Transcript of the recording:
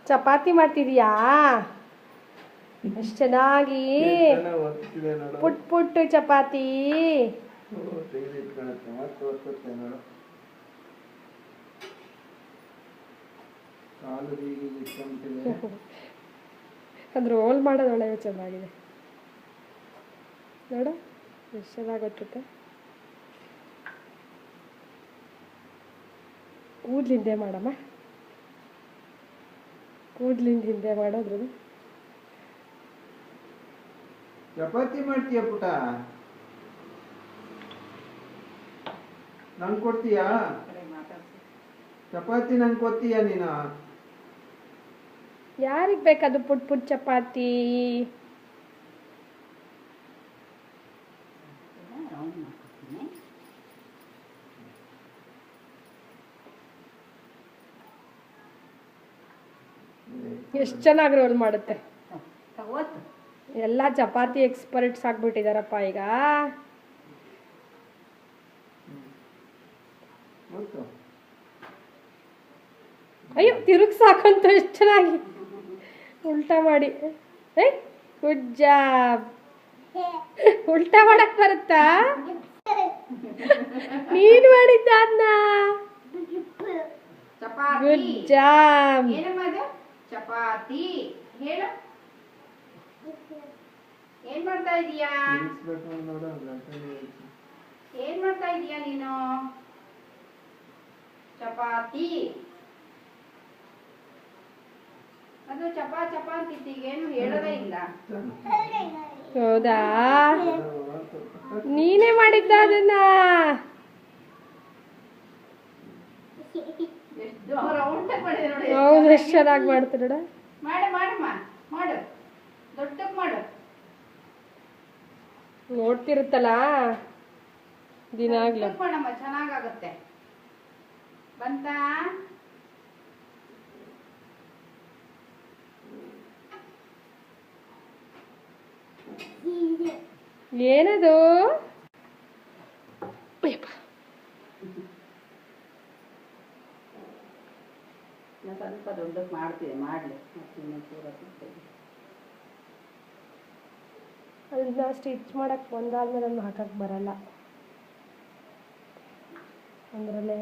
ಚಪಾತಿ ಮಾಡ್ತಿದೀಯಾ? ಎಷ್ಟು ಚೆನ್ನಾಗಿ ಪುಟ್ ಪುಟ್ಟು ಚಪಾತಿ. ಅದು ರೋಲ್ ಮಾಡೋದು ಒಳ್ಳೆ ಚೆನ್ನಾಗಿದೆ ನೋಡು, ಎಷ್ಟು ಚೆನ್ನಾಗಿ ಗೊತ್ತುತ್ತೆ. ಕೂದಲಿಂದೆ ಮಾಡಮ್ಮ, ಕೂದಲಿಂದ ಹಿಂದೆ ಮಾಡೋದ್ರು. ಚಪಾತಿ ಮಾಡ್ತೀಯ ಪುಟ? ನಂಗೆ ಕೊಡ್ತೀಯಾ ಚಪಾತಿ? ನಂಗೆ ಕೊಡ್ತೀಯಾ ನೀನು? ಯಾರಿಗೆ ಬೇಕದು ಪುಟ್ ಪುಟ್ ಚಪಾತಿ? ಎಷ್ಟು ಚೆನ್ನಾಗಿ ರೋಲ್ ಮಾಡುತ್ತೆ. ಎಲ್ಲ ಚಪಾತಿ ಎಕ್ಸ್ಪರ್ಟ್ಸ್ ಆಗ್ಬಿಟ್ಟಿದಾರಪ್ಪ ಈಗ. ಅಯ್ಯೋ ತಿರುಗಿ ಸಾಕಂತ ಎಷ್ಟು ಚೆನ್ನಾಗಿ ಉಲ್ಟಾ ಮಾಡಿ. Good job. ಉಲ್ಟಾ ಮಾಡಕ್ ಬರುತ್ತಾ? ನೀನು ಮಾಡಿದ್ದ ಅದನ್ನ. Good job. ಚಪಾತಿ ಹೇಳು. ಏನ್ ಮಾಡ್ತಾ ಇದೀಯಾ? ಏನ್ ಮಾಡ್ತಾ ಇದೀಯಾ ನೀನು? ಚಪಾತಿ. ಅದು ಚಪಾ ಚಪಾ ಅಂತಿದ್ದೀಗೇನು ಹೇಳೋದೇ ಇಲ್ಲ. ಹೌದಾ, ನೀನೇ ಮಾಡಿದ್ದ ಅದನ್ನ? ಹೌದು, ಎಷ್ಟು ಚೆನ್ನಾಗಿ ಮಾಡ್ತೀರ. ಮಾಡು ಮಾಡಮ್ಮ, ಮಾಡು, ದೊಡ್ಡಕ್ಕೆ ಮಾಡು. ನೋಡ್ತಿರುತ್ತಲ್ಲ ದಿನಾಗ್ಲೂ. ಮಾಡಮ್ಮ, ಚೆನ್ನಾಗಾಗುತ್ತೆ. ಬಂತ? ಏನದು? ಸ್ವಲ್ಪ ದೊಡ್ಡಕ್ಕೆ ಮಾಡ್ತೀನಿ, ಮಾಡಲಿ. ಅದನ್ನ ಸ್ಟಿಚ್ ಮಾಡಕ್ಕೆ ಒಂದಾದ್ಮೇಲೆ ಒಂದು ಹಾಕಕ್ಕೆ ಬರಲ್ಲ, ಅದರಲ್ಲೇ